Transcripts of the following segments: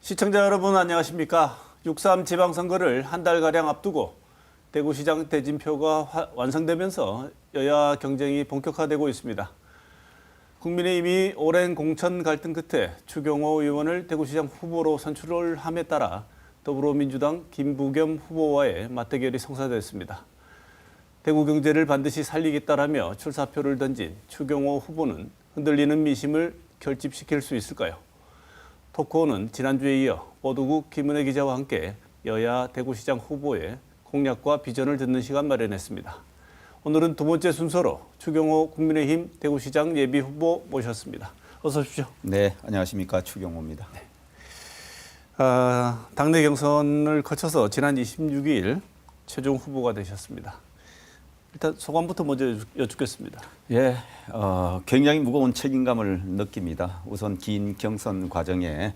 시청자 여러분 안녕하십니까? 6.3 지방선거를 한 달가량 앞두고 대구시장 대진표가 완성되면서 여야 경쟁이 본격화되고 있습니다. 국민의힘이 오랜 공천 갈등 끝에 추경호 의원을 대구시장 후보로 선출을 함에 따라 더불어민주당 김부겸 후보와의 맞대결이 성사됐습니다. 대구 경제를 반드시 살리겠다라며 출사표를 던진 추경호 후보는 흔들리는 민심을 결집시킬 수 있을까요? 토크오는 지난주에 이어 보도국 김은혜 기자와 함께 여야 대구시장 후보의 공약과 비전을 듣는 시간 마련했습니다. 오늘은 두 번째 순서로 추경호 국민의힘 대구시장 예비후보 모셨습니다. 어서 오십시오. 네, 안녕하십니까. 추경호입니다. 네. 당내 경선을 거쳐서 지난 26일 최종 후보가 되셨습니다. 일단 소감부터 먼저 여쭙겠습니다. 예, 굉장히 무거운 책임감을 느낍니다. 우선 긴 경선 과정에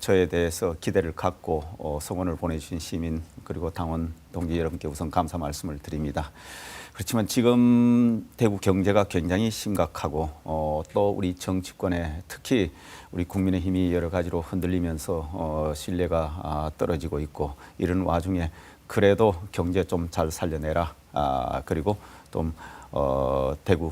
저에 대해서 기대를 갖고 성원을 보내주신 시민 그리고 당원 동지 여러분께 우선 감사 말씀을 드립니다. 그렇지만 지금 대구 경제가 굉장히 심각하고 또 우리 정치권에 특히 우리 국민의힘이 여러 가지로 흔들리면서 신뢰가 떨어지고 있고 이런 와중에 그래도 경제 좀 잘 살려내라. 그리고 좀 대구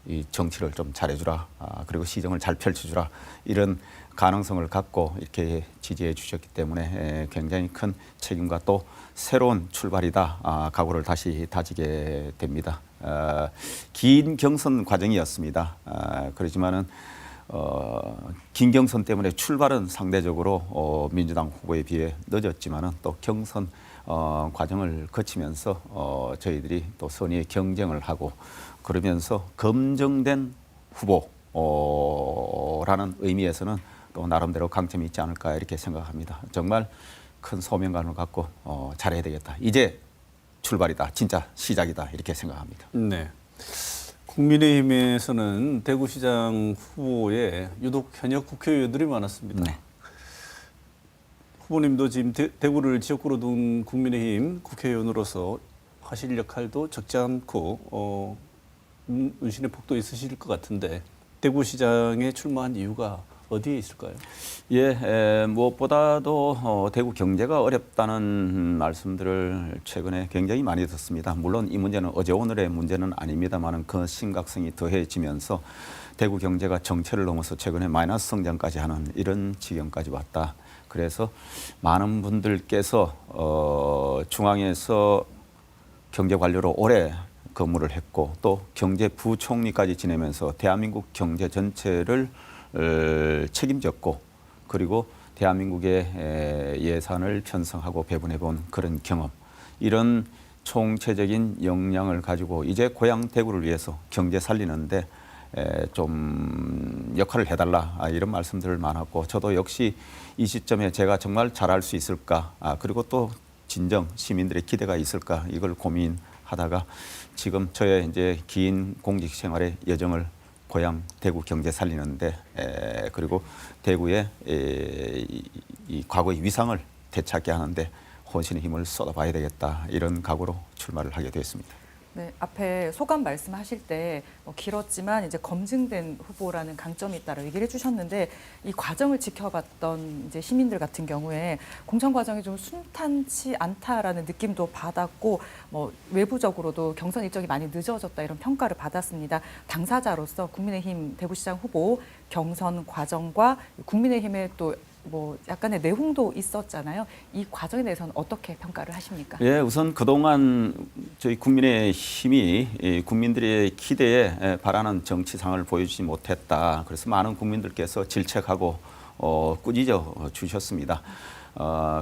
이 정치를 좀 잘해주라. 그리고 시정을 잘 펼쳐주라. 이런 가능성을 갖고 이렇게 지지해 주셨기 때문에 굉장히 큰 책임과 또 새로운 출발이다. 각오를 다시 다지게 됩니다. 긴 경선 과정이었습니다. 그렇지만은 긴 경선 때문에 출발은 상대적으로 민주당 후보에 비해 늦었지만은 또 경선 과정을 거치면서 저희들이 또 선의의 경쟁을 하고 그러면서 검증된 후보라는 의미에서는 또 나름대로 강점이 있지 않을까 이렇게 생각합니다. 정말 큰 소명감을 갖고 잘해야 되겠다. 이제 출발이다. 진짜 시작이다. 이렇게 생각합니다. 네. 국민의힘에서는 대구시장 후보에 유독 현역 국회의원들이 많았습니다. 네. 후보님도 지금 대구를 지역구로 둔 국민의힘 국회의원으로서 하실 역할도 적지 않고 운신의 폭도 있으실 것 같은데 대구시장에 출마한 이유가 어디에 있을까요? 예, 무엇보다도 대구 경제가 어렵다는 말씀들을 최근에 굉장히 많이 듣습니다. 물론 이 문제는 어제 오늘의 문제는 아닙니다만 그 심각성이 더해지면서 대구 경제가 정체를 넘어서 최근에 마이너스 성장까지 하는 이런 지경까지 왔다. 그래서 많은 분들께서 중앙에서 경제관료로 오래 근무를 했고 또 경제부총리까지 지내면서 대한민국 경제 전체를 책임졌고 그리고 대한민국의 예산을 편성하고 배분해 본 그런 경험 이런 총체적인 역량을 가지고 이제 고향 대구를 위해서 경제 살리는데 좀 역할을 해달라 이런 말씀들을 많았고 저도 역시 이 시점에 제가 정말 잘할 수 있을까 그리고 또 진정 시민들의 기대가 있을까 이걸 고민하다가 지금 저의 이제 긴 공직 생활의 여정을 고향 대구 경제 살리는데 그리고 대구의 이 과거의 위상을 되찾게 하는데 혼신의 힘을 쏟아봐야 되겠다 이런 각오로 출마를 하게 되었습니다. 네, 앞에 소감 말씀하실 때 길었지만 이제 검증된 후보라는 강점이 있다고 얘기를 해주셨는데 이 과정을 지켜봤던 이제 시민들 같은 경우에 공천 과정이 좀 순탄치 않다라는 느낌도 받았고 뭐 외부적으로도 경선 일정이 많이 늦어졌다 이런 평가를 받았습니다. 당사자로서 국민의힘 대구시장 후보 경선 과정과 국민의힘의 또 뭐 약간의 내홍도 있었잖아요. 이 과정에 대해서는 어떻게 평가를 하십니까? 예, 우선 그동안 저희 국민의힘이 국민들의 기대에 바라는 정치상을 보여주지 못했다. 그래서 많은 국민들께서 질책하고 꾸짖어 주셨습니다.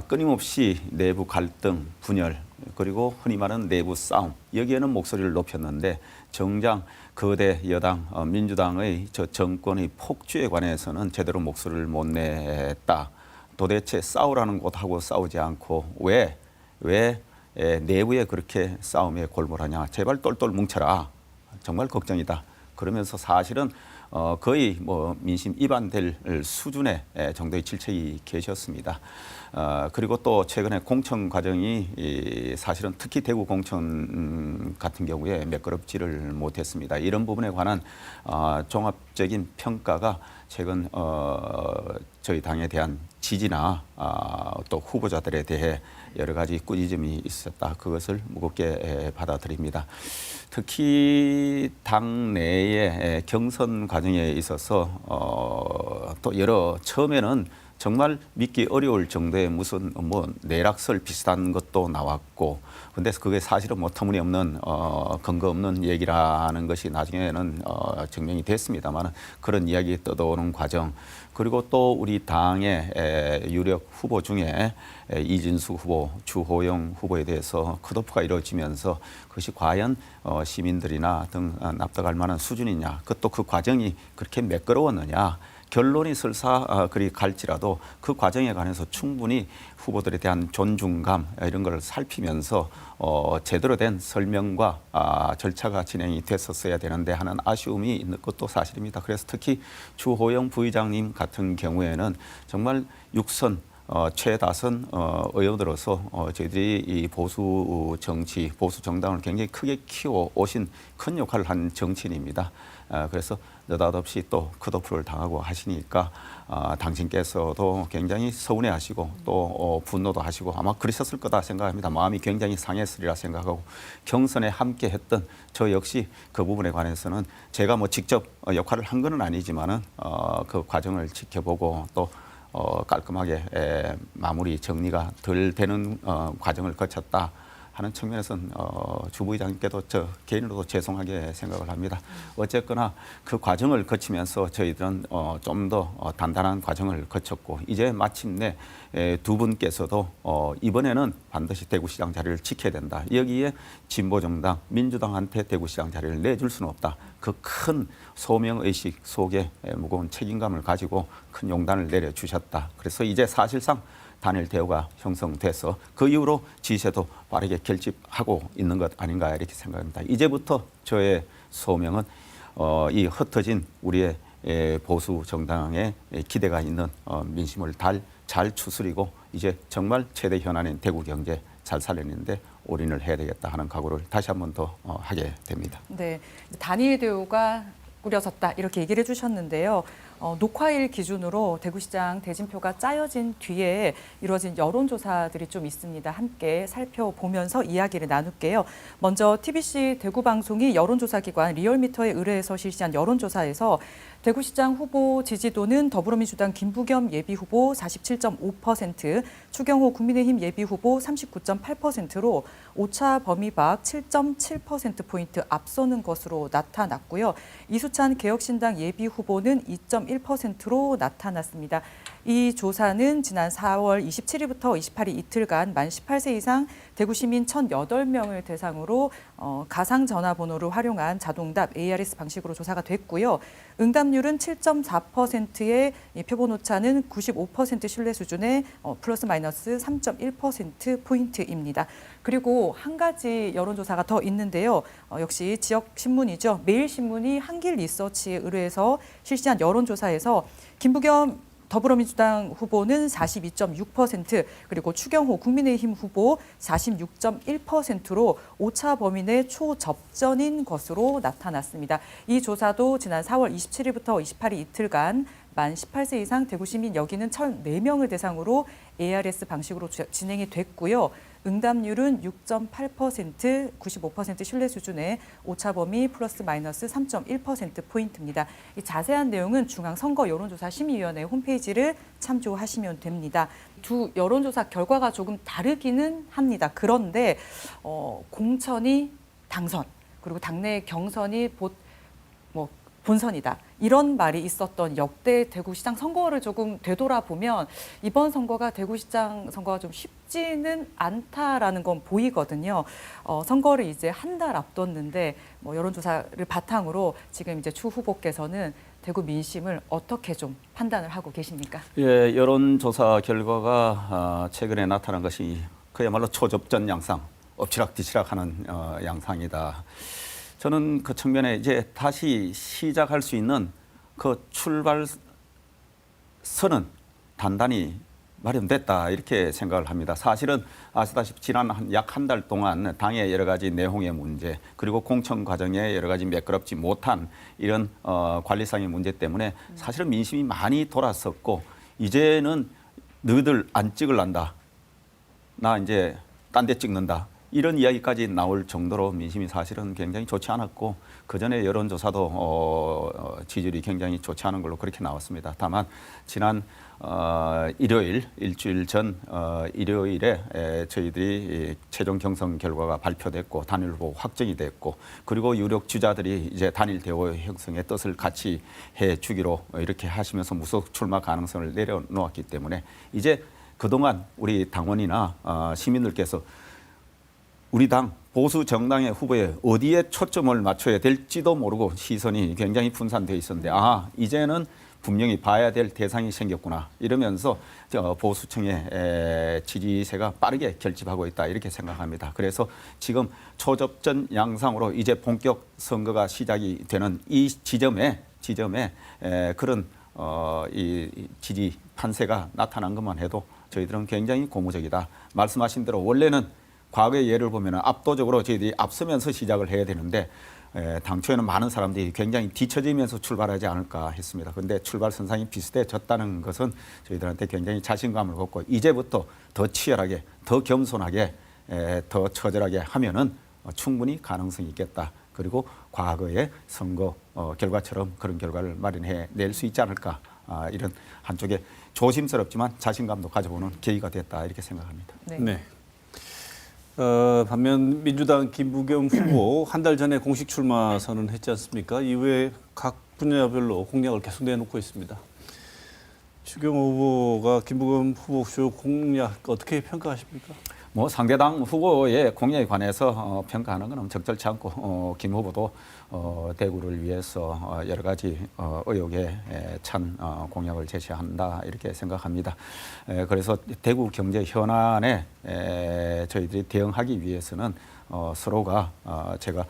끊임없이 내부 갈등, 분열, 그리고 흔히 말하는 내부 싸움 여기에는 목소리를 높였는데 정작 거대 여당 민주당의 저 정권의 폭주에 관해서는 제대로 목소리를 못 냈다. 도대체 싸우라는 곳하고 싸우지 않고 왜 내부에 그렇게 싸움에 골몰하냐. 제발 똘똘 뭉쳐라. 정말 걱정이다. 그러면서 사실은 거의 뭐 민심 이반될 수준의 정도의 질책이 계셨습니다. 그리고 또 최근에 공천 과정이 사실은 특히 대구 공천 같은 경우에 매끄럽지를 못했습니다. 이런 부분에 관한 종합적인 평가가 최근 저희 당에 대한 지지나 또 후보자들에 대해 여러 가지 꾸짖음이 있었다. 그것을 무겁게 받아들입니다. 특히 당 내의 경선 과정에 있어서 또 처음에는 정말 믿기 어려울 정도의 무슨 내락설 비슷한 것도 나왔고, 근데 그게 사실은 터무니없는 근거 없는 얘기라는 것이 나중에는 증명이 됐습니다만, 그런 이야기 떠도는 과정, 그리고 또 우리 당의 유력 후보 중에 이진수 후보, 주호영 후보에 대해서 컷오프가 이루어지면서 그것이 과연 시민들이나 등 납득할 만한 수준이냐, 그것도 그 과정이 그렇게 매끄러웠느냐, 결론이 설사 그리 갈지라도 그 과정에 관해서 충분히 후보들에 대한 존중감 이런 걸 살피면서 제대로 된 설명과 절차가 진행이 됐었어야 되는데 하는 아쉬움이 있는 것도 사실입니다. 그래서 특히 주호영 부의장님 같은 경우에는 정말 육선 최다선 의원으로서 저희들이 이 보수 정치, 보수 정당을 굉장히 크게 키워 오신 큰 역할을 한 정치인입니다. 그래서 느닷없이 또 컷오프를 당하고 하시니까 당신께서도 굉장히 서운해하시고 또 분노도 하시고 아마 그러셨을 거다 생각합니다. 마음이 굉장히 상했으리라 생각하고, 경선에 함께했던 저 역시 그 부분에 관해서는 제가 직접 역할을 한 건 아니지만은 그 과정을 지켜보고 또 깔끔하게 마무리 정리가 덜 되는 과정을 거쳤다 하는 측면에서는 주 부의장님께도 저 개인으로도 죄송하게 생각을 합니다. 어쨌거나 그 과정을 거치면서 저희들은 좀 더 단단한 과정을 거쳤고, 이제 마침내 두 분께서도 이번에는 반드시 대구시장 자리를 지켜야 된다. 여기에 진보정당, 민주당한테 대구시장 자리를 내줄 수는 없다. 그 큰 소명의식 속에 무거운 책임감을 가지고 큰 용단을 내려주셨다. 그래서 이제 사실상 단일 대우가 형성돼서 그 이후로 지세도 빠르게 결집하고 있는 것 아닌가 이렇게 생각합니다. 이제부터 저의 소명은 이 흩어진 우리의 보수 정당의 기대가 있는 민심을 잘 추스리고 이제 정말 최대 현안인 대구 경제 잘 살리는데 올인을 해야 되겠다 하는 각오를 다시 한 번 더 하게 됩니다. 네, 단일 대우가 꾸려졌다 이렇게 얘기를 해주셨는데요. 녹화일 기준으로 대구시장 대진표가 짜여진 뒤에 이루어진 여론조사들이 좀 있습니다. 함께 살펴보면서 이야기를 나눌게요. 먼저 TBC 대구방송이 여론조사기관 리얼미터에 의뢰해서 실시한 여론조사에서 대구시장 후보 지지도는 더불어민주당 김부겸 예비후보 47.5%, 추경호 국민의힘 예비후보 39.8%로 오차 범위 밖 7.7%포인트 앞서는 것으로 나타났고요. 이수찬 개혁신당 예비후보는 2.1%로 나타났습니다. 이 조사는 지난 4월 27일부터 28일 이틀간 만 18세 이상 대구 시민 1,008명을 대상으로 가상 전화번호를 활용한 자동답 ARS 방식으로 조사가 됐고요. 응답률은 7.4%의 표본 오차는 95% 신뢰 수준의 플러스 마이너스 3.1%포인트입니다. 그리고 한 가지 여론조사가 더 있는데요. 역시 지역 신문이죠. 매일신문이 한길 리서치에 의뢰해서 실시한 여론조사에서 김부겸 더불어민주당 후보는 42.6%, 그리고 추경호 국민의힘 후보 46.1%로 오차 범위 내 초접전인 것으로 나타났습니다. 이 조사도 지난 4월 27일부터 28일 이틀간 만 18세 이상 대구 시민 여기는 1,004명을 대상으로 ARS 방식으로 진행이 됐고요. 응답률은 6.8%, 95% 신뢰 수준의 오차 범위 플러스 마이너스 3.1%포인트입니다. 이 자세한 내용은 중앙선거여론조사심의위원회 홈페이지를 참조하시면 됩니다. 두 여론조사 결과가 조금 다르기는 합니다. 그런데 공천이 당선, 그리고 당내 경선이 본선이다. 이런 말이 있었던 역대 대구시장 선거를 조금 되돌아보면 이번 선거가 대구시장 선거가 좀 쉽지는 않다라는 건 보이거든요. 선거를 이제 한 달 앞뒀는데 여론조사를 바탕으로 지금 이제 추 후보께서는 대구 민심을 어떻게 좀 판단을 하고 계십니까? 예, 여론조사 결과가 최근에 나타난 것이 그야말로 초접전 양상, 엎치락뒤치락하는 양상이다. 저는 그 측면에 이제 다시 시작할 수 있는 그 출발선은 단단히 마련됐다 이렇게 생각을 합니다. 사실은 아시다시피 지난 약 한 달 동안 당의 여러 가지 내홍의 문제, 그리고 공천 과정에 여러 가지 매끄럽지 못한 이런 관리상의 문제 때문에 사실은 민심이 많이 돌았었고, 이제는 너희들 안 찍을란다. 나 이제 딴 데 찍는다. 이런 이야기까지 나올 정도로 민심이 사실은 굉장히 좋지 않았고 그전에 여론조사도 지지율이 굉장히 좋지 않은 걸로 그렇게 나왔습니다. 다만 지난 일주일 전 일요일에 저희들이 최종 경선 결과가 발표됐고 단일 후보 확정이 됐고 그리고 유력 주자들이 이제 단일 대호 형성의 뜻을 같이 해주기로 이렇게 하시면서 무속 출마 가능성을 내려놓았기 때문에 이제 그동안 우리 당원이나 시민들께서 우리 당 보수 정당의 후보에 어디에 초점을 맞춰야 될지도 모르고 시선이 굉장히 분산되어 있었는데 이제는 분명히 봐야 될 대상이 생겼구나 이러면서 보수층의 지지세가 빠르게 결집하고 있다 이렇게 생각합니다. 그래서 지금 초접전 양상으로 이제 본격 선거가 시작이 되는 이 지점에 그런 이 지지 판세가 나타난 것만 해도 저희들은 굉장히 고무적이다. 말씀하신 대로 원래는 과거의 예를 보면 압도적으로 저희들이 앞서면서 시작을 해야 되는데 당초에는 많은 사람들이 굉장히 뒤처지면서 출발하지 않을까 했습니다. 그런데 출발 선상이 비슷해졌다는 것은 저희들한테 굉장히 자신감을 얻고 이제부터 더 치열하게, 더 겸손하게, 더 처절하게 하면은 충분히 가능성이 있겠다. 그리고 과거의 선거 결과처럼 그런 결과를 마련해 낼 수 있지 않을까. 이런 한쪽에 조심스럽지만 자신감도 가져보는 계기가 됐다 이렇게 생각합니다. 네. 반면 민주당 김부겸 후보 한 달 전에 공식 출마 선언했지 않습니까? 이후에 각 분야별로 공약을 계속 내놓고 있습니다. 추경호 후보가 김부겸 후보 주 공약 어떻게 평가하십니까? 뭐 상대당 후보의 공약에 관해서 평가하는 것은 적절치 않고 김 후보도 대구를 위해서 여러 가지 의혹에 찬 공약을 제시한다 이렇게 생각합니다. 그래서 대구 경제 현안에 저희들이 대응하기 위해서는 서로가 제가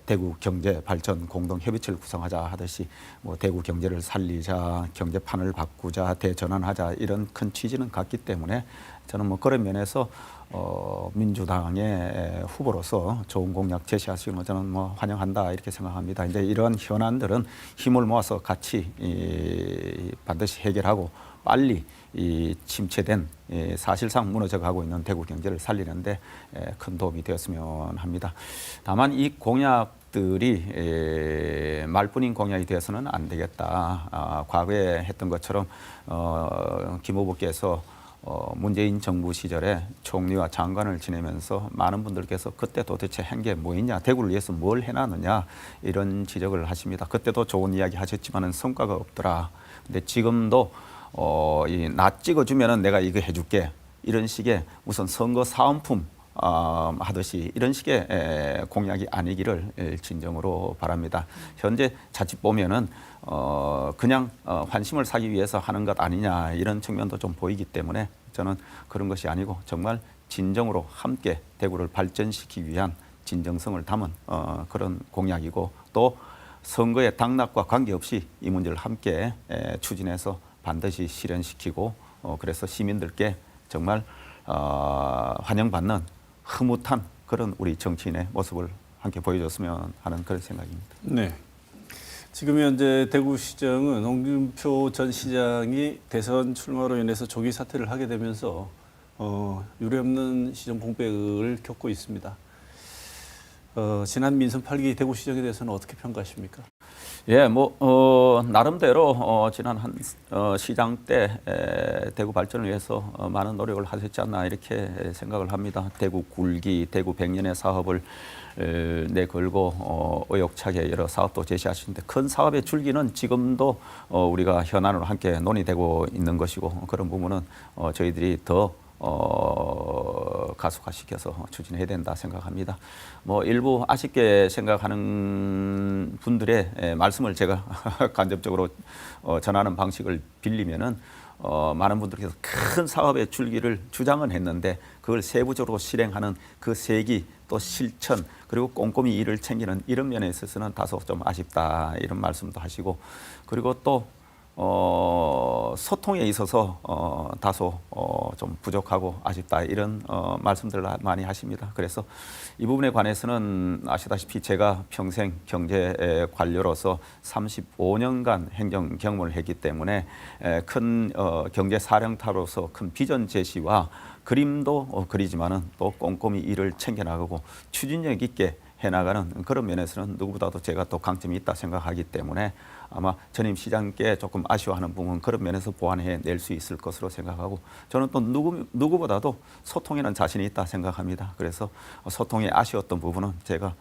대구 경제 발전 공동협의체를 구성하자 하듯이 뭐 대구 경제를 살리자, 경제판을 바꾸자, 대전환하자 이런 큰 취지는 같기 때문에 저는 뭐 그런 면에서 민주당의 후보로서 좋은 공약 제시하시는 거 저는 뭐 환영한다 이렇게 생각합니다. 이제 이런 현안들은 힘을 모아서 같이 반드시 해결하고 빨리 이 침체된 사실상 무너져가고 있는 대구 경제를 살리는데 큰 도움이 되었으면 합니다. 다만 이 공약들이 말뿐인 공약이 되어서는 안 되겠다. 과거에 했던 것처럼 김 후보께서 문재인 정부 시절에 총리와 장관을 지내면서 많은 분들께서 그때 도대체 한 게 뭐였냐, 대구를 위해서 뭘 해놨느냐 이런 지적을 하십니다. 그때도 좋은 이야기 하셨지만은 성과가 없더라. 근데 지금도 나 찍어주면은 내가 이거 해줄게 이런 식의 무슨 선거 사은품 하듯이 이런 식의 공약이 아니기를 진정으로 바랍니다. 현재 자칫 보면은 그냥 환심을 사기 위해서 하는 것 아니냐 이런 측면도 좀 보이기 때문에 저는 그런 것이 아니고 정말 진정으로 함께 대구를 발전시키기 위한 진정성을 담은 그런 공약이고 또 선거의 당락과 관계없이 이 문제를 함께 추진해서 반드시 실현시키고 그래서 시민들께 정말 환영받는 흐뭇한 그런 우리 정치인의 모습을 함께 보여줬으면 하는 그런 생각입니다. 네. 지금 현재 대구시장은 홍준표 전 시장이 대선 출마로 인해서 조기 사퇴를 하게 되면서 유례없는 시정 공백을 겪고 있습니다. 지난 민선 8기 대구시장에 대해서는 어떻게 평가하십니까? 예, 나름대로 지난 시장 때 대구 발전을 위해서 많은 노력을 하셨지 않나 이렇게 생각을 합니다. 대구 굴기, 대구 100년의 사업을 내걸고 의욕차게 여러 사업도 제시하시는데 큰 사업의 줄기는 지금도 우리가 현안으로 함께 논의되고 있는 것이고 그런 부분은 저희들이 더 가속화시켜서 추진해야 된다 생각합니다. 일부 아쉽게 생각하는 분들의 말씀을 제가 간접적으로 전하는 방식을 빌리면은 많은 분들께서 큰 사업의 줄기를 주장은 했는데 그걸 세부적으로 실행하는 그 세기 또 실천 그리고 꼼꼼히 일을 챙기는 이런 면에 있어서는 다소 좀 아쉽다 이런 말씀도 하시고 그리고 또 소통에 있어서 다소 좀 부족하고 아쉽다 이런 말씀들을 많이 하십니다. 그래서 이 부분에 관해서는 아시다시피 제가 평생 경제 관료로서 35년간 행정 경험을 했기 때문에 큰 경제 사령탑으로서 큰 비전 제시와 그림도 그리지만은 또 꼼꼼히 일을 챙겨나가고 추진력 있게 해나가는 그런 면에서는 누구보다도 제가 또 강점이 있다 생각하기 때문에 아마 전임 시장께 조금 아쉬워하는 부분 그런 면에서 보완해낼 수 있을 것으로 생각하고 저는 또 누구보다도 소통에는 자신이 있다 생각합니다. 그래서 소통에 아쉬웠던 부분은 제가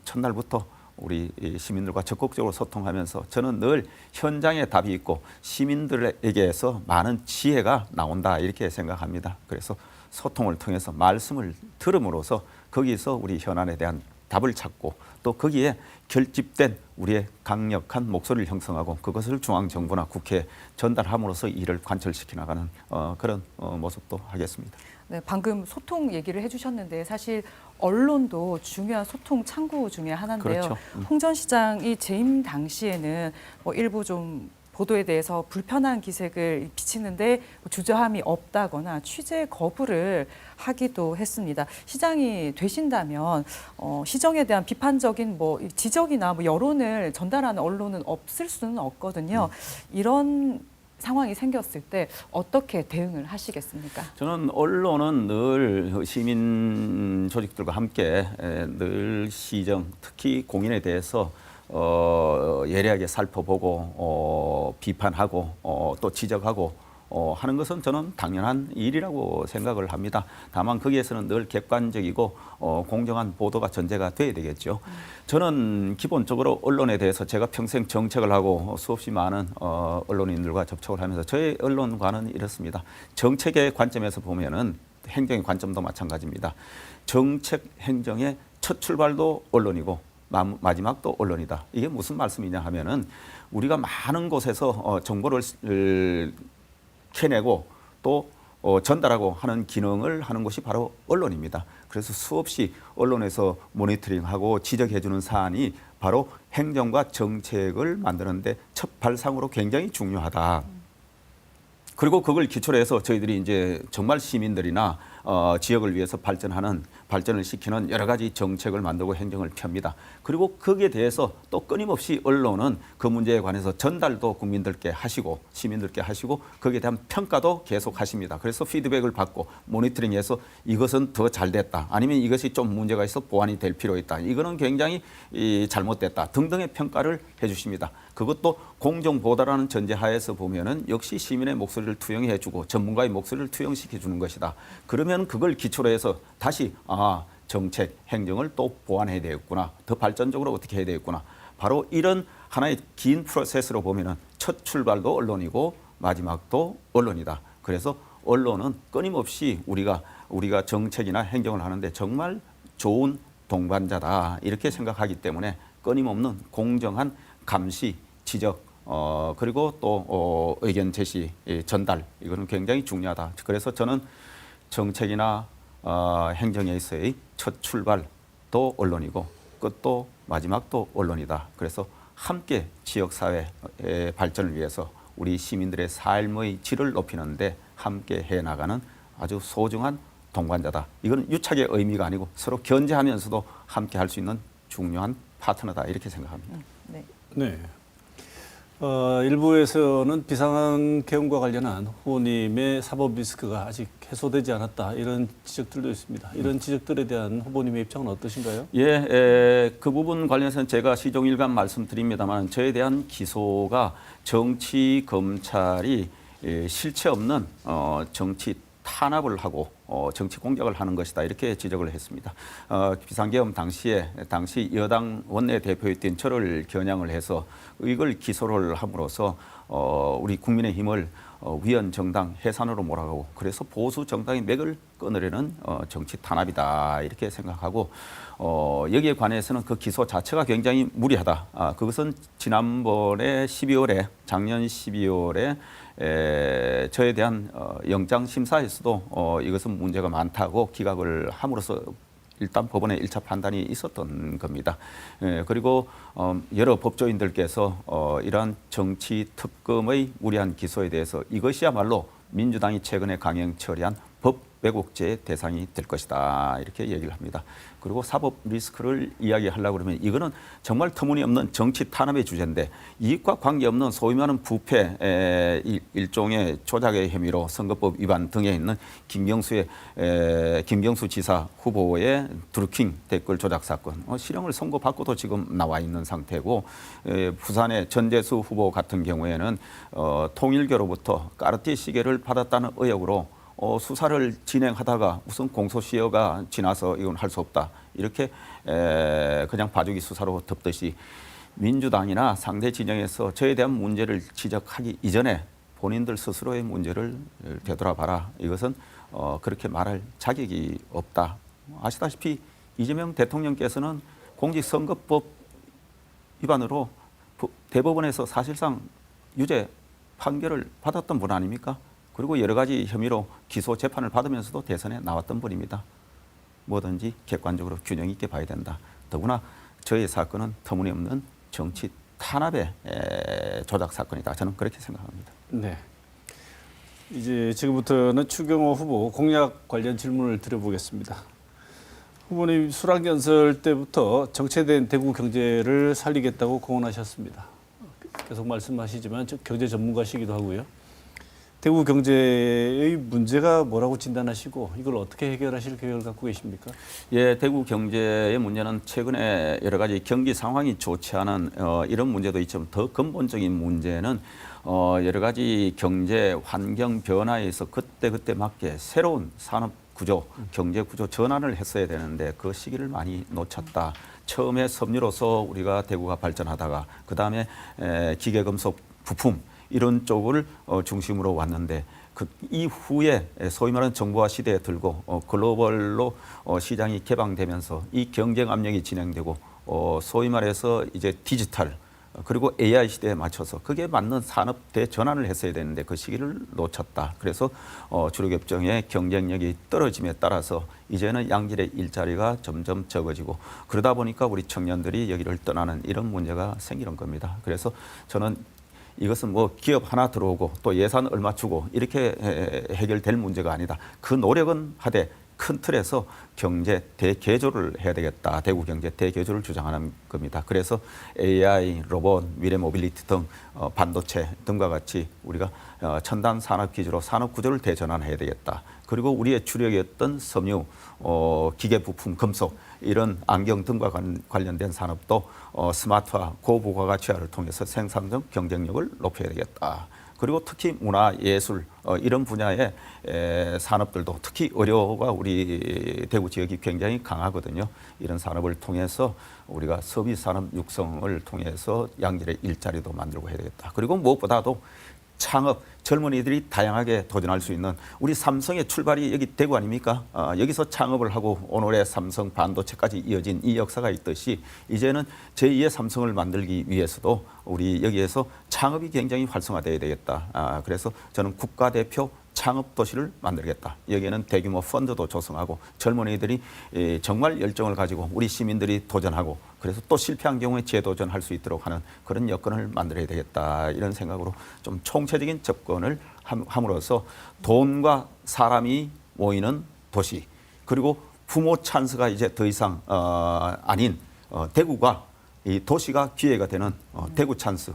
첫날부터 우리 시민들과 적극적으로 소통하면서 저는 늘 현장에 답이 있고 시민들에게서 많은 지혜가 나온다 이렇게 생각합니다. 그래서 소통을 통해서 말씀을 들음으로써 거기서 우리 현안에 대한 답을 찾고 또 거기에 결집된 우리의 강력한 목소리를 형성하고 그것을 중앙정부나 국회에 전달함으로써 이를 관철시켜 나가는 그런 모습도 하겠습니다. 네, 방금 소통 얘기를 해주셨는데 사실 언론도 중요한 소통 창구 중에 하나인데요. 그렇죠. 홍 전 시장이 재임 당시에는 뭐 일부 좀 보도에 대해서 불편한 기색을 비치는데 주저함이 없다거나 취재 거부를 하기도 했습니다. 시장이 되신다면 시정에 대한 비판적인 뭐 지적이나 뭐 여론을 전달하는 언론은 없을 수는 없거든요. 이런 상황이 생겼을 때 어떻게 대응을 하시겠습니까? 저는 언론은 늘 시민 조직들과 함께 늘 시정, 특히 공인에 대해서 예리하게 살펴보고 비판하고 또 지적하고 하는 것은 저는 당연한 일이라고 생각을 합니다. 다만 거기에서는 늘 객관적이고 공정한 보도가 전제가 돼야 되겠죠. 저는 기본적으로 언론에 대해서 제가 평생 정책을 하고 수없이 많은 언론인들과 접촉을 하면서 저의 언론관은 이렇습니다. 정책의 관점에서 보면은 행정의 관점도 마찬가지입니다. 정책 행정의 첫 출발도 언론이고 마지막도 언론이다. 이게 무슨 말씀이냐 하면은 우리가 많은 곳에서 정보를 캐내고 또 전달하고 하는 기능을 하는 것이 바로 언론입니다. 그래서 수없이 언론에서 모니터링하고 지적해주는 사안이 바로 행정과 정책을 만드는데 첫 발상으로 굉장히 중요하다. 그리고 그걸 기초로 해서 저희들이 이제 정말 시민들이나 지역을 위해서 발전을 시키는 여러 가지 정책을 만들고 행정을 펴니다. 그리고 거기에 대해서 또 끊임없이 언론은 그 문제에 관해서 전달도 국민들께 하시고 시민들께 하시고 거기에 대한 평가도 계속 하십니다. 그래서 피드백을 받고 모니터링해서 이것은 더 잘 됐다. 아니면 이것이 좀 문제가 있어 보완이 될 필요 있다. 이거는 굉장히 잘못됐다. 등등의 평가를 해주십니다. 그것도 공정보다라는 전제하에서 보면은 역시 시민의 목소리를 투영해주고 전문가의 목소리를 투영시켜주는 것이다. 그러면 그걸 기초로 해서 다시 정책, 행정을 또 보완해야 되겠구나. 더 발전적으로 어떻게 해야 되겠구나. 바로 이런 하나의 긴 프로세스로 보면은 첫 출발도 언론이고 마지막도 언론이다. 그래서 언론은 끊임없이 우리가 정책이나 행정을 하는데 정말 좋은 동반자다. 이렇게 생각하기 때문에 끊임없는 공정한 감시, 지적, 그리고 또 의견 제시, 전달 이거는 굉장히 중요하다. 그래서 저는 정책이나 행정에 있어의 첫 출발도 언론이고 끝도 마지막도 언론이다. 그래서 함께 지역사회의 발전을 위해서 우리 시민들의 삶의 질을 높이는데 함께 해나가는 아주 소중한 동반자다. 이건 유착의 의미가 아니고 서로 견제하면서도 함께 할 수 있는 중요한 파트너다. 이렇게 생각합니다. 네. 네. 일부에서는 비상계엄과 관련한 후보님의 사법 리스크가 아직 해소되지 않았다. 이런 지적들도 있습니다. 이런 지적들에 대한 후보님의 입장은 어떠신가요? 그 부분 관련해서는 제가 시종일관 말씀드립니다만 저에 대한 기소가 정치 검찰이 실체 없는 정치 탄압을 하고 정치 공작을 하는 것이다 이렇게 지적을 했습니다. 비상계엄 당시 여당 원내대표였던 저를 겨냥을 해서 이걸 기소를 함으로써 우리 국민의힘을 위헌 정당 해산으로 몰아가고 그래서 보수 정당의 맥을 끊으려는 정치 탄압이다 이렇게 생각하고 여기에 관해서는 그 기소 자체가 굉장히 무리하다. 그것은 지난번에 작년 12월에 저에 대한 영장 심사에서도 이것은 문제가 많다고 기각을 함으로써 일단 법원의 1차 판단이 있었던 겁니다. 그리고 여러 법조인들께서 이러한 정치 특검의 무리한 기소에 대해서 이것이야말로 민주당이 최근에 강행 처리한 법 왜곡죄의 대상이 될 것이다 이렇게 얘기를 합니다. 그리고 사법 리스크를 이야기하려고 그러면 이거는 정말 터무니없는 정치 탄압의 주제인데 이익과 관계없는 소위 말하는 부패 일종의 조작의 혐의로 선거법 위반 등에 있는 김경수 지사 후보의 드루킹 댓글 조작 사건 실형을 선고받고도 지금 나와 있는 상태고 부산의 전재수 후보 같은 경우에는 통일교로부터 까르띠에 시계를 받았다는 의혹으로 수사를 진행하다가 무슨 공소시효가 지나서 이건 할 수 없다. 이렇게 그냥 봐주기 수사로 덮듯이 민주당이나 상대 진영에서 저에 대한 문제를 지적하기 이전에 본인들 스스로의 문제를 되돌아봐라. 이것은 그렇게 말할 자격이 없다. 아시다시피 이재명 대통령께서는 공직선거법 위반으로 대법원에서 사실상 유죄 판결을 받았던 분 아닙니까? 그리고 여러 가지 혐의로 기소 재판을 받으면서도 대선에 나왔던 분입니다. 뭐든지 객관적으로 균형 있게 봐야 된다. 더구나 저의 사건은 터무니없는 정치 탄압의 조작 사건이다. 저는 그렇게 생각합니다. 네. 이제 지금부터는 추경호 후보 공약 관련 질문을 드려보겠습니다. 후보님 수락연설 때부터 정체된 대구 경제를 살리겠다고 공언하셨습니다. 계속 말씀하시지만 경제 전문가시기도 하고요. 대구 경제의 문제가 뭐라고 진단하시고 이걸 어떻게 해결하실 계획을 갖고 계십니까? 예, 대구 경제의 문제는 최근에 여러 가지 경기 상황이 좋지 않은 이런 문제도 있지만 더 근본적인 문제는 여러 가지 경제 환경 변화에서 그때 맞게 새로운 산업 구조, 경제 구조 전환을 했어야 되는데 그 시기를 많이 놓쳤다. 처음에 섬유로서 우리가 대구가 발전하다가 그다음에 기계금속 부품 이런 쪽을 중심으로 왔는데 그 이후에 소위 말하는 정보화 시대에 들고 글로벌로 시장이 개방되면서 이 경쟁 압력이 진행되고 소위 말해서 이제 디지털 그리고 AI 시대에 맞춰서 그게 맞는 산업 대전환을 했어야 되는데 그 시기를 놓쳤다. 그래서 주력업종의 경쟁력이 떨어짐에 따라서 이제는 양질의 일자리가 점점 적어지고 그러다 보니까 우리 청년들이 여기를 떠나는 이런 문제가 생기는 겁니다. 그래서 저는 이것은 뭐 기업 하나 들어오고 또 예산 얼마 주고 이렇게 해결될 문제가 아니다. 그 노력은 하되 큰 틀에서 경제 대개조를 해야 되겠다. 대구 경제 대개조를 주장하는 겁니다. 그래서 AI, 로봇, 미래 모빌리티 등 반도체 등과 같이 우리가 첨단 산업 기지로 산업 구조를 대전환해야 되겠다. 그리고 우리의 주력이었던 섬유, 기계 부품, 금속 이런 안경 등과 관련된 산업도 스마트화, 고부가가치화를 통해서 생산적 경쟁력을 높여야 되겠다. 그리고 특히 문화, 예술 이런 분야의 산업들도 특히 의료가 우리 대구 지역이 굉장히 강하거든요. 이런 산업을 통해서 우리가 서비스 산업 육성을 통해서 양질의 일자리도 만들고 해야 되겠다. 그리고 무엇보다도 창업, 젊은이들이 다양하게 도전할 수 있는 우리 삼성의 출발이 여기 대구 아닙니까? 여기서 창업을 하고 오늘의 삼성 반도체까지 이어진 이 역사가 있듯이 이제는 제2의 삼성을 만들기 위해서도 우리 여기에서 창업이 굉장히 활성화되어야 되겠다. 그래서 저는 국가대표 창업도시를 만들겠다. 여기에는 대규모 펀드도 조성하고 젊은이들이 정말 열정을 가지고 우리 시민들이 도전하고 그래서 또 실패한 경우에 재도전할 수 있도록 하는 그런 여건을 만들어야 되겠다. 이런 생각으로 좀 총체적인 접근을 함으로써 돈과 사람이 모이는 도시 그리고 부모 찬스가 이제 더 이상 아닌 대구가 이 도시가 기회가 되는 대구 찬스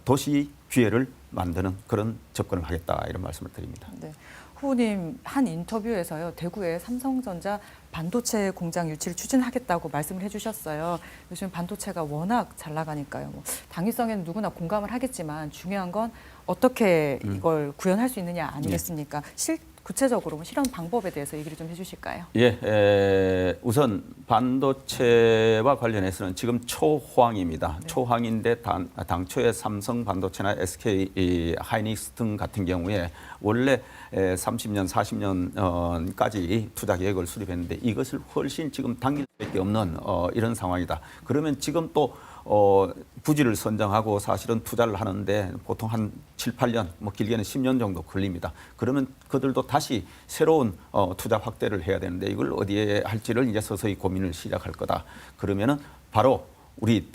도시 기회를 만드는 그런 접근을 하겠다 이런 말씀을 드립니다. 네. 후보님 한 인터뷰에서요 대구에 삼성전자 반도체 공장 유치를 추진하겠다고 말씀을 해주셨어요. 요즘 반도체가 워낙 잘 나가니까요. 뭐 당위성에는 누구나 공감을 하겠지만 중요한 건 어떻게 이걸 구현할 수 있느냐 아니겠습니까? 구체적으로 실현 방법에 대해서 얘기를 좀 해주실까요? 예, 우선 반도체와 관련해서는 지금 초호황입니다. 네. 초호황인데 당초에 삼성 반도체나 SK 하이닉스 등 같은 경우에 원래 30년, 40년까지 투자 계획을 수립했는데 이것을 훨씬 지금 당길 수밖에 없는 이런 상황이다. 그러면 지금 또 부지를 선정하고 사실은 투자를 하는데 보통 한 7, 8년, 뭐 길게는 10년 정도 걸립니다. 그러면 그들도 다시 새로운 투자 확대를 해야 되는데 이걸 어디에 할지를 이제 서서히 고민을 시작할 거다. 그러면은 바로 우리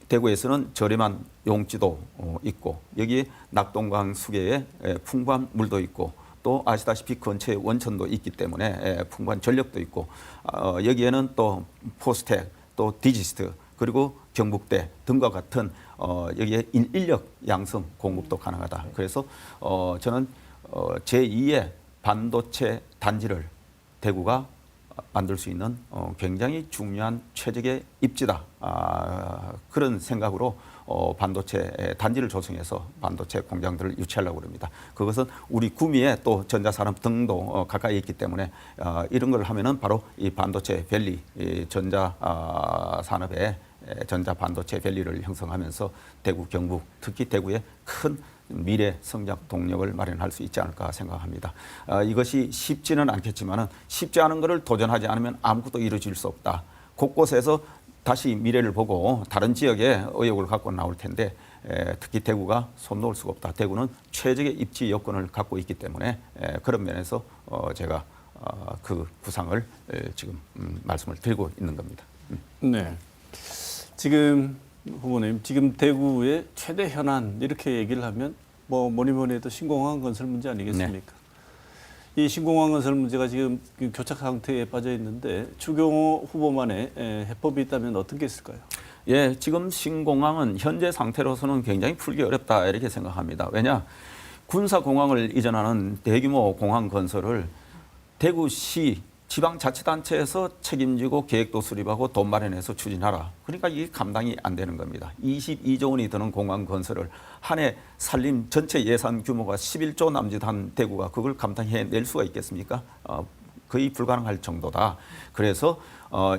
대구에서는 저렴한 용지도 있고 여기에 낙동강 수계에 풍부한 물도 있고 또 아시다시피 근처에 원천도 있기 때문에 풍부한 전력도 있고 여기에는 또 포스텍 또 디지스트 그리고 경북대 등과 같은 여기에 인력 양성 공급도 가능하다. 그래서 저는 제2의 반도체 단지를 대구가 만들 수 있는 굉장히 중요한 최적의 입지다. 그런 생각으로 반도체 단지를 조성해서 반도체 공장들을 유치하려고 합니다. 그것은 우리 구미에 또 전자산업 등도 가까이 있기 때문에 이런 걸 하면은 바로 이 반도체 밸리, 이 전자산업의 전자 반도체 밸리를 형성하면서 대구, 경북, 특히 대구에 큰 미래 성장 동력을 마련할 수 있지 않을까 생각합니다. 이것이 쉽지는 않겠지만은 쉽지 않은 것을 도전하지 않으면 아무것도 이루어질 수 없다. 곳곳에서 다시 미래를 보고 다른 지역에 의욕을 갖고 나올 텐데 특히 대구가 손 놓을 수가 없다. 대구는 최적의 입지 여건을 갖고 있기 때문에 그런 면에서 제가 그 구상을 지금 말씀을 드리고 있는 겁니다. 네. 지금 후보님, 지금 대구의 최대 현안 이렇게 얘기를 하면 뭐 뭐니 해도 신공항 건설 문제 아니겠습니까? 이 신공항 건설 문제가 지금 교착 상태에 빠져 있는데 추경호 후보만의 해법이 있다면 어떤 게 있을까요? 예, 지금 신공항은 현재 상태로서는 굉장히 풀기 어렵다 이렇게 생각합니다. 왜냐, 군사공항을 이전하는 대규모 공항 건설을 대구시 지방자치단체에서 책임지고 계획도 수립하고 돈 마련해서 추진하라. 그러니까 이게 감당이 안 되는 겁니다. 22조 원이 드는 공항 건설을 한 해 산림 전체 예산 규모가 11조 남짓한 대구가 그걸 감당해낼 수가 있겠습니까? 거의 불가능할 정도다. 그래서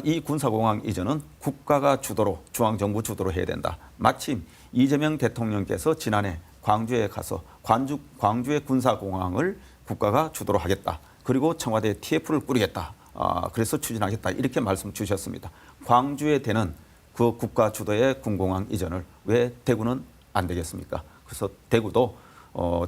이 군사공항 이전은 국가가 주도로, 중앙정부 주도로 해야 된다. 마침 이재명 대통령께서 지난해 광주에 가서 광주의 군사공항을 국가가 주도로 하겠다. 그리고 청와대에 TF를 꾸리겠다. 그래서 추진하겠다. 이렇게 말씀 주셨습니다. 광주에 되는 그 국가 주도의 군공항 이전을 왜 대구는 안 되겠습니까? 그래서 대구도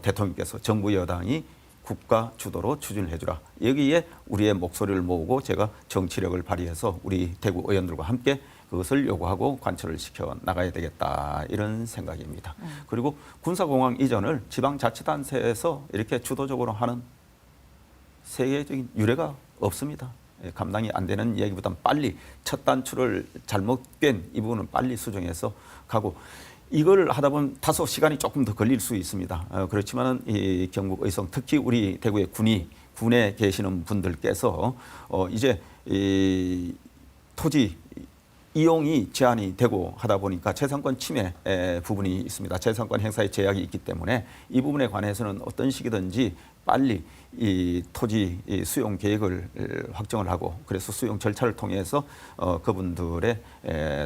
대통령께서 정부 여당이 국가 주도로 추진을 해주라. 여기에 우리의 목소리를 모으고 제가 정치력을 발휘해서 우리 대구 의원들과 함께 그것을 요구하고 관철을 시켜 나가야 되겠다. 이런 생각입니다. 그리고 군사공항 이전을 지방자치단체에서 이렇게 주도적으로 하는 세계적인 유례가 없습니다. 감당이 안 되는 이야기보다는 빨리 첫 단추를 잘못 꿰인 이 부분은 빨리 수정해서 가고 이걸 하다 보면 다소 시간이 조금 더 걸릴 수 있습니다. 그렇지만은 이 경북 의성 특히 우리 대구의 군에 계시는 분들께서 이제 이 토지 이용이 제한이 되고 하다 보니까 재산권 침해 부분이 있습니다. 재산권 행사의 제약이 있기 때문에 이 부분에 관해서는 어떤 식이든지 빨리 이 토지 수용 계획을 확정을 하고 그래서 수용 절차를 통해서 그분들의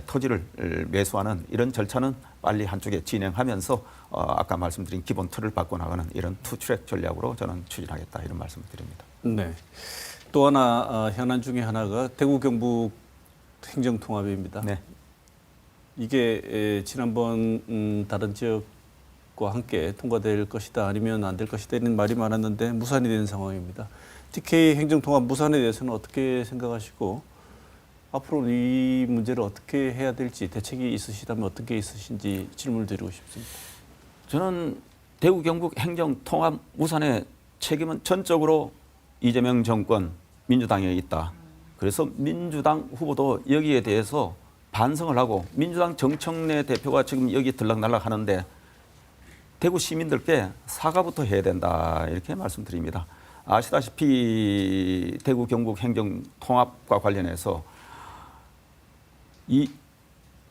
토지를 매수하는 이런 절차는 빨리 한쪽에 진행하면서 아까 말씀드린 기본 틀을 바꿔나가는 이런 투트랙 전략으로 저는 추진하겠다 이런 말씀을 드립니다. 네. 또 하나 현안 중에 하나가 대구 경북 행정통합입니다. 네. 이게 지난번 다른 지역과 함께 통과될 것이다 아니면 안 될 것이다 이런 말이 많았는데 무산이 된 상황입니다. TK 행정통합 무산에 대해서는 어떻게 생각하시고 앞으로 이 문제를 어떻게 해야 될지 대책이 있으시다면 어떤 게 있으신지 질문을 드리고 싶습니다. 저는 대구 경북 행정통합 무산의 책임은 전적으로 이재명 정권 민주당에 있다. 그래서 민주당 후보도 여기에 대해서 반성을 하고 민주당 정청래 대표가 지금 여기 들락날락 하는데 대구 시민들께 사과부터 해야 된다 이렇게 말씀드립니다. 아시다시피 대구 경북 행정통합과 관련해서 이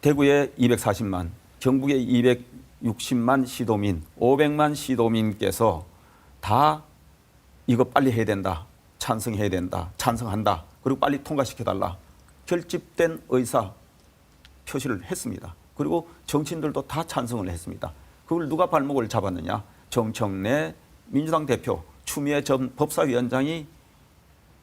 대구에 240만, 경북에 260만 시도민, 500만 시도민께서 다 이거 빨리 해야 된다, 찬성해야 된다, 찬성한다. 그리고 빨리 통과시켜달라. 결집된 의사 표시를 했습니다. 그리고 정치인들도 다 찬성을 했습니다. 그걸 누가 발목을 잡았느냐? 정청래 민주당 대표, 추미애 전 법사위원장이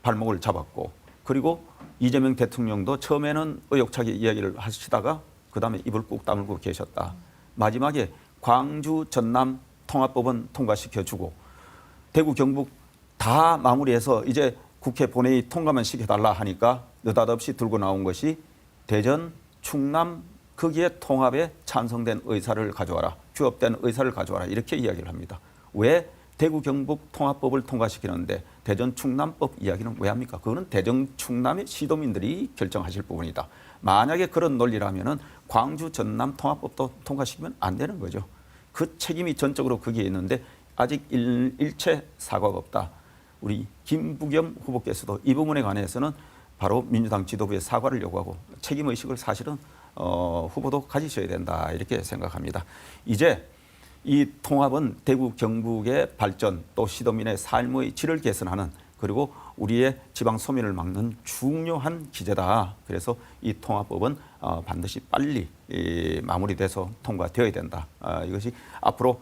발목을 잡았고 그리고 이재명 대통령도 처음에는 의욕차게 이야기를 하시다가 그다음에 입을 꾹 다물고 계셨다. 마지막에 광주 전남 통합법은 통과시켜주고 대구 경북 다 마무리해서 이제 국회 본회의 통과만 시켜달라 하니까 느닷없이 들고 나온 것이 대전 충남 거기에 통합에 찬성된 의사를 가져와라. 규업된 의사를 가져와라. 이렇게 이야기를 합니다. 왜 대구 경북 통합법을 통과시키는데 대전 충남법 이야기는 왜 합니까? 그거는 대전 충남의 시도민들이 결정하실 부분이다. 만약에 그런 논리라면은 광주 전남 통합법도 통과시키면 안 되는 거죠. 그 책임이 전적으로 거기에 있는데 아직 일체 사과가 없다. 우리 김부겸 후보께서도 이 부분에 관해서는 바로 민주당 지도부의 사과를 요구하고 책임의식을 사실은 후보도 가지셔야 된다 이렇게 생각합니다. 이제 이 통합은 대구 경북의 발전 또 시도민의 삶의 질을 개선하는 그리고 우리의 지방 소멸을 막는 중요한 기제다. 그래서 이 통합법은 반드시 빨리 마무리돼서 통과되어야 된다. 이것이 앞으로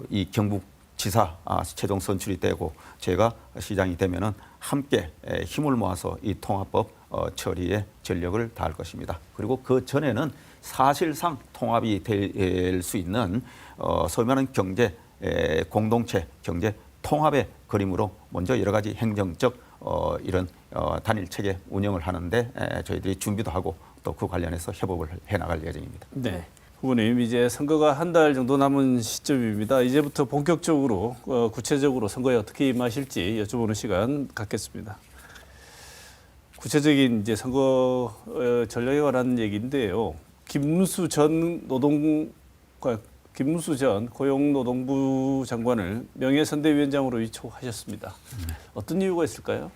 이 경북지사 최종 선출이 되고 제가 시장이 되면은 함께 힘을 모아서 이 통합법 처리에 전력을 다할 것입니다. 그리고 그 전에는 사실상 통합이 될 수 있는 소위 말하는 경제 공동체, 경제 통합의 그림으로 먼저 여러 가지 행정적 이런 단일 체계 운영을 하는데 저희들이 준비도 하고 또 그 관련해서 협업을 해나갈 예정입니다. 네. 후보님, 이제 선거가 한 달 정도 남은 시점입니다. 이제부터 본격적으로 구체적으로 선거에 어떻게 임하실지 여쭤보는 시간 갖겠습니다. 구체적인 이제 선거 전략에 관한 얘기인데요. 김문수 전 고용노동부 장관을 명예선대위원장으로 위촉하셨습니다. 어떤 이유가 있을까요?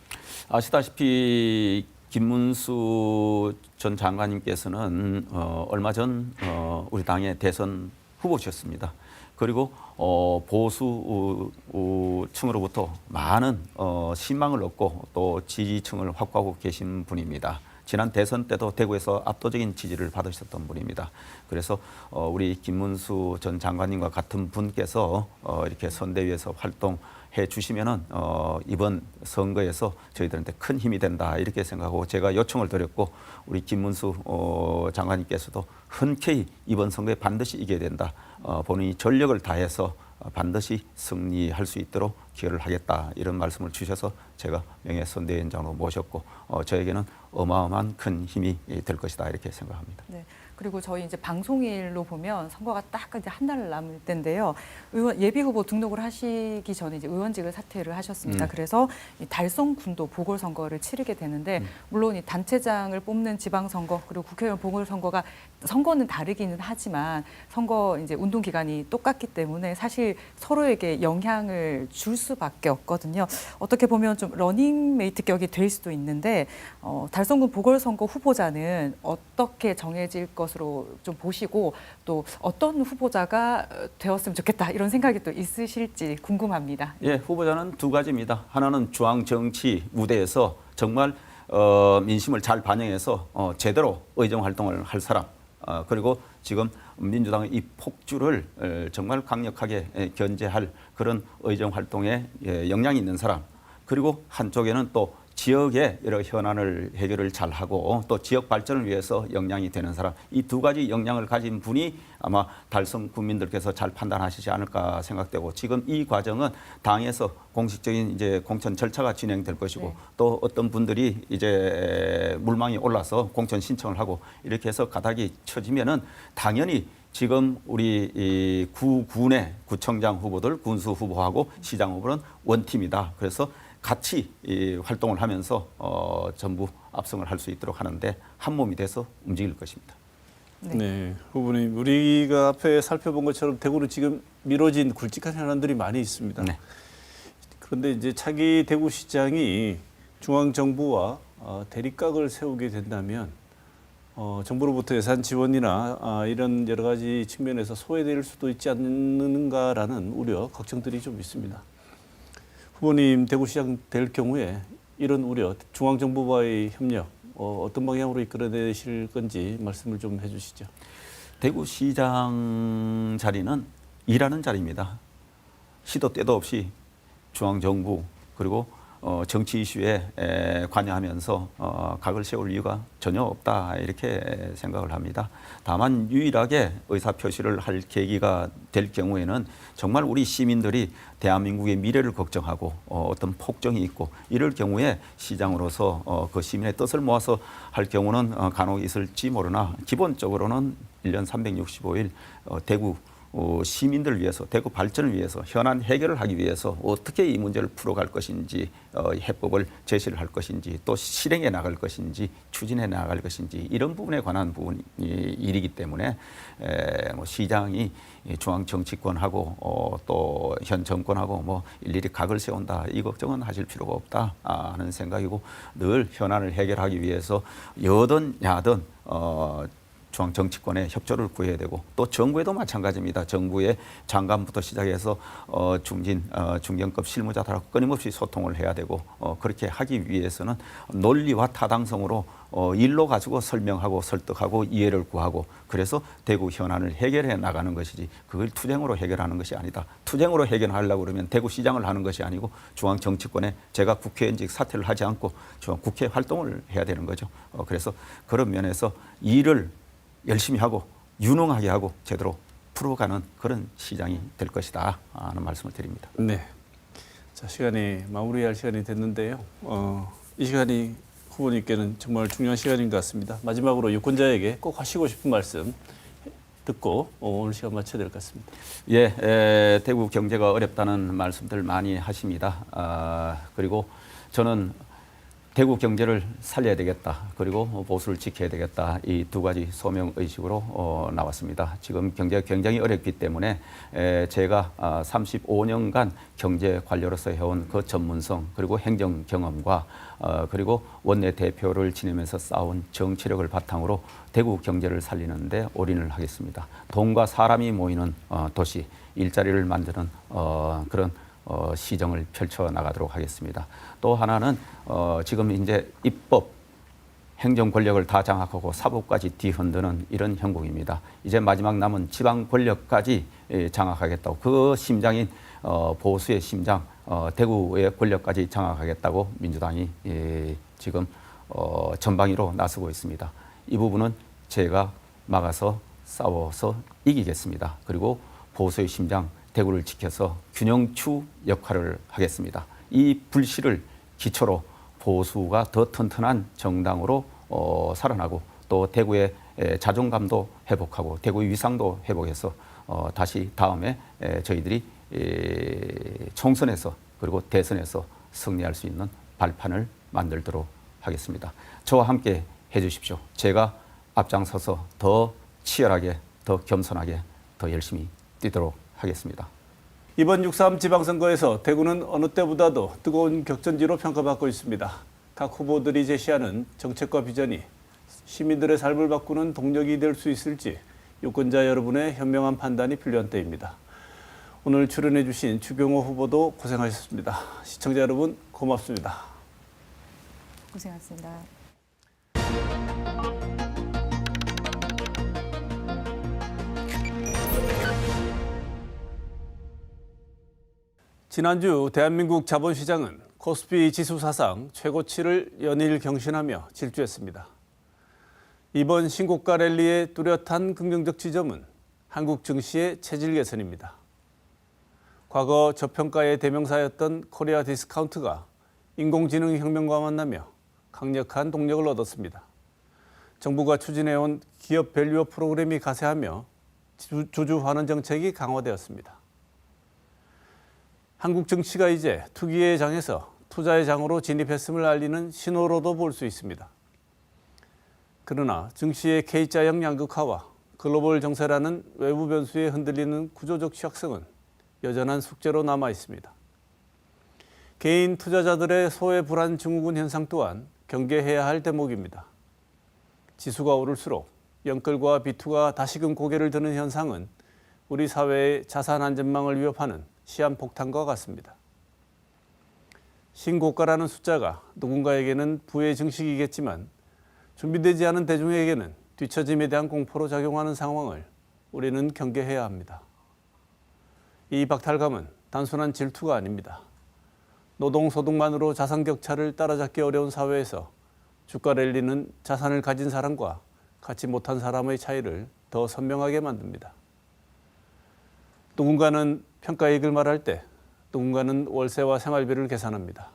아시다시피 김문수 전 장관님께서는 얼마 전 우리 당의 대선 후보셨습니다. 그리고 보수층으로부터 많은 신망을 얻고 또 지지층을 확보하고 계신 분입니다. 지난 대선 때도 대구에서 압도적인 지지를 받으셨던 분입니다. 그래서 우리 김문수 전 장관님과 같은 분께서 이렇게 선대위에서 활동해 주시면은 이번 선거에서 저희들한테 큰 힘이 된다 이렇게 생각하고 제가 요청을 드렸고 우리 김문수 장관님께서도 흔쾌히 이번 선거에 반드시 이겨야 된다. 본인이 전력을 다해서 반드시 승리할 수 있도록 기여를 하겠다 이런 말씀을 주셔서 제가 명예선대위원장으로 모셨고 저에게는 어마어마한 큰 힘이 될 것이다 이렇게 생각합니다. 네. 그리고 저희 이제 방송일로 보면 선거가 딱 이제 한 달 남을 때인데요. 의원 예비 후보 등록을 하시기 전에 이제 의원직을 사퇴를 하셨습니다. 그래서 이 달성 군도 보궐선거를 치르게 되는데 물론 이 단체장을 뽑는 지방선거 그리고 국회의원 보궐선거가 선거는 다르기는 하지만 선거 이제 운동 기간이 똑같기 때문에 사실 서로에게 영향을 줄 수밖에 없거든요. 어떻게 보면 좀 러닝메이트 격이 될 수도 있는데 달성군 보궐선거 후보자는 어떻게 정해질 것으로 좀 보시고 또 어떤 후보자가 되었으면 좋겠다 이런 생각이 또 있으실지 궁금합니다. 예, 후보자는 두 가지입니다. 하나는 중앙 정치 무대에서 정말 민심을 잘 반영해서 제대로 의정 활동을 할 사람. 그리고 지금 민주당의 이 폭주를 정말 강력하게 견제할 그런 의정 활동에 역량이 있는 사람. 그리고 한쪽에는 또 지역의 여러 현안을 해결을 잘하고 또 지역 발전을 위해서 역량이 되는 사람. 이 두 가지 역량을 가진 분이 아마 달성 국민들께서 잘 판단하시지 않을까 생각되고 지금 이 과정은 당에서 공식적인 이제 공천 절차가 진행될 것이고 또 어떤 분들이 이제 물망이 올라서 공천 신청을 하고 이렇게 해서 가닥이 쳐지면은 당연히 지금 우리 이 구군의 구청장 후보들, 군수 후보하고 시장 후보는 원팀이다. 그래서 같이 활동을 하면서 전부 압승을 할 수 있도록 하는데 한 몸이 돼서 움직일 것입니다. 네, 후보님, 우리가 앞에 살펴본 것처럼 대구는 지금 미뤄진 굵직한 현안들이 많이 있습니다. 네. 그런데 이제 차기 대구시장이 중앙정부와 대립각을 세우게 된다면 정부로부터 예산 지원이나 이런 여러 가지 측면에서 소외될 수도 있지 않는가라는 우려, 걱정들이 좀 있습니다. 후보님 대구시장 될 경우에 이런 우려, 중앙정부와의 협력 어떤 방향으로 이끌어내실 건지 말씀을 좀 해주시죠. 대구시장 자리는 일하는 자리입니다. 시도 때도 없이 중앙정부 그리고 정치 이슈에 관여하면서 각을 세울 이유가 전혀 없다 이렇게 생각을 합니다. 다만 유일하게 의사표시를 할 계기가 될 경우에는 정말 우리 시민들이 대한민국의 미래를 걱정하고 어떤 폭정이 있고 이럴 경우에 시장으로서 그 시민의 뜻을 모아서 할 경우는 간혹 있을지 모르나 기본적으로는 1년 365일 대구 시민들을 위해서, 대구 발전을 위해서, 현안 해결을 하기 위해서 어떻게 이 문제를 풀어갈 것인지, 해법을 제시를 할 것인지, 또 실행해 나갈 것인지, 추진해 나갈 것인지 이런 부분에 관한 부분이 일이기 때문에 시장이 중앙 정치권하고 또 현 정권하고 뭐 일일이 각을 세운다 이 걱정은 하실 필요가 없다 하는 생각이고 늘 현안을 해결하기 위해서 여든 야든 중앙 정치권의 협조를 구해야 되고 또 정부에도 마찬가지입니다. 정부의 장관부터 시작해서 중견급 실무자들하고 끊임없이 소통을 해야 되고 그렇게 하기 위해서는 논리와 타당성으로 일로 가지고 설명하고 설득하고 이해를 구하고 그래서 대구 현안을 해결해 나가는 것이지 그걸 투쟁으로 해결하는 것이 아니다. 투쟁으로 해결하려고 그러면 대구시장을 하는 것이 아니고 중앙 정치권에 제가 국회의원직 사퇴를 하지 않고 중앙 국회 활동을 해야 되는 거죠. 그래서 그런 면에서 일을 열심히 하고 유능하게 하고 제대로 풀어가는 그런 시장이 될 것이다 하는 말씀을 드립니다. 네. 자, 시간이 마무리할 시간이 됐는데요. 이 시간이 후보님께는 정말 중요한 시간인 것 같습니다. 마지막으로 유권자에게 꼭 하시고 싶은 말씀 듣고 오늘 시간 마쳐야 될 것 같습니다. 예, 대구 경제가 어렵다는 말씀들 많이 하십니다. 그리고 저는 대구 경제를 살려야 되겠다. 그리고 보수를 지켜야 되겠다. 이 두 가지 소명 의식으로 나왔습니다. 지금 경제가 굉장히 어렵기 때문에 제가 35년간 경제 관료로서 해온 그 전문성 그리고 행정 경험과 그리고 원내 대표를 지내면서 쌓은 정치력을 바탕으로 대구 경제를 살리는 데 올인을 하겠습니다. 돈과 사람이 모이는 도시, 일자리를 만드는 그런 시정을 펼쳐 나가도록 하겠습니다. 또 하나는 지금 이제 입법, 행정 권력을 다 장악하고 사법까지 뒤흔드는 이런 형국입니다. 이제 마지막 남은 지방 권력까지 장악하겠다고 그 심장인 보수의 심장, 대구의 권력까지 장악하겠다고 민주당이 지금 전방위로 나서고 있습니다. 이 부분은 제가 막아서 싸워서 이기겠습니다. 그리고 보수의 심장, 대구를 지켜서 균형추 역할을 하겠습니다. 이 불씨를 기초로 보수가 더 튼튼한 정당으로 살아나고 또 대구의 자존감도 회복하고 대구의 위상도 회복해서 다시 다음에 저희들이 총선에서 그리고 대선에서 승리할 수 있는 발판을 만들도록 하겠습니다. 저와 함께 해주십시오. 제가 앞장서서 더 치열하게, 더 겸손하게, 더 열심히 뛰도록 하겠습니다. 이번 6.3 지방선거에서 대구는 어느 때보다도 뜨거운 격전지로 평가받고 있습니다. 각 후보들이 제시하는 정책과 비전이 시민들의 삶을 바꾸는 동력이 될 수 있을지 유권자 여러분의 현명한 판단이 필요한 때입니다. 오늘 출연해 주신 추경호 후보도 고생하셨습니다. 시청자 여러분 고맙습니다. 고생하셨습니다. 지난주 대한민국 자본시장은 코스피 지수 사상 최고치를 연일 경신하며 질주했습니다. 이번 신고가 랠리의 뚜렷한 긍정적 지점은 한국 증시의 체질 개선입니다. 과거 저평가의 대명사였던 코리아 디스카운트가 인공지능 혁명과 만나며 강력한 동력을 얻었습니다. 정부가 추진해온 기업 밸류업 프로그램이 가세하며 주주 환원 정책이 강화되었습니다. 한국 증시가 이제 투기의 장에서 투자의 장으로 진입했음을 알리는 신호로도 볼 수 있습니다. 그러나 증시의 K자형 양극화와 글로벌 정세라는 외부 변수에 흔들리는 구조적 취약성은 여전한 숙제로 남아 있습니다. 개인 투자자들의 소외 불안 증후군 현상 또한 경계해야 할 대목입니다. 지수가 오를수록 영끌과 비투가 다시금 고개를 드는 현상은 우리 사회의 자산 안전망을 위협하는 시한폭탄과 같습니다. 신고가라는 숫자가 누군가에게는 부의 증식이겠지만 준비되지 않은 대중에게는 뒤처짐에 대한 공포로 작용하는 상황을 우리는 경계해야 합니다. 이 박탈감은 단순한 질투가 아닙니다. 노동 소득만으로 자산 격차를 따라잡기 어려운 사회에서 주가 랠리는 자산을 가진 사람과 갖지 못한 사람의 차이를 더 선명하게 만듭니다. 누군가는 평가이익을 말할 때 누군가는 월세와 생활비를 계산합니다.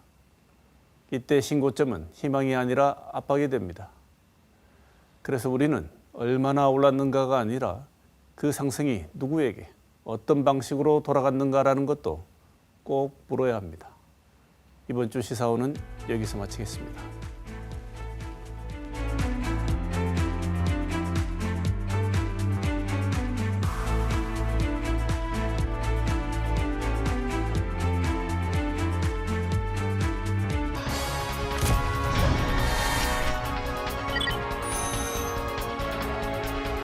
이때 신고점은 희망이 아니라 압박이 됩니다. 그래서 우리는 얼마나 올랐는가가 아니라 그 상승이 누구에게 어떤 방식으로 돌아갔는가라는 것도 꼭 물어야 합니다. 이번 주 시사원은 여기서 마치겠습니다.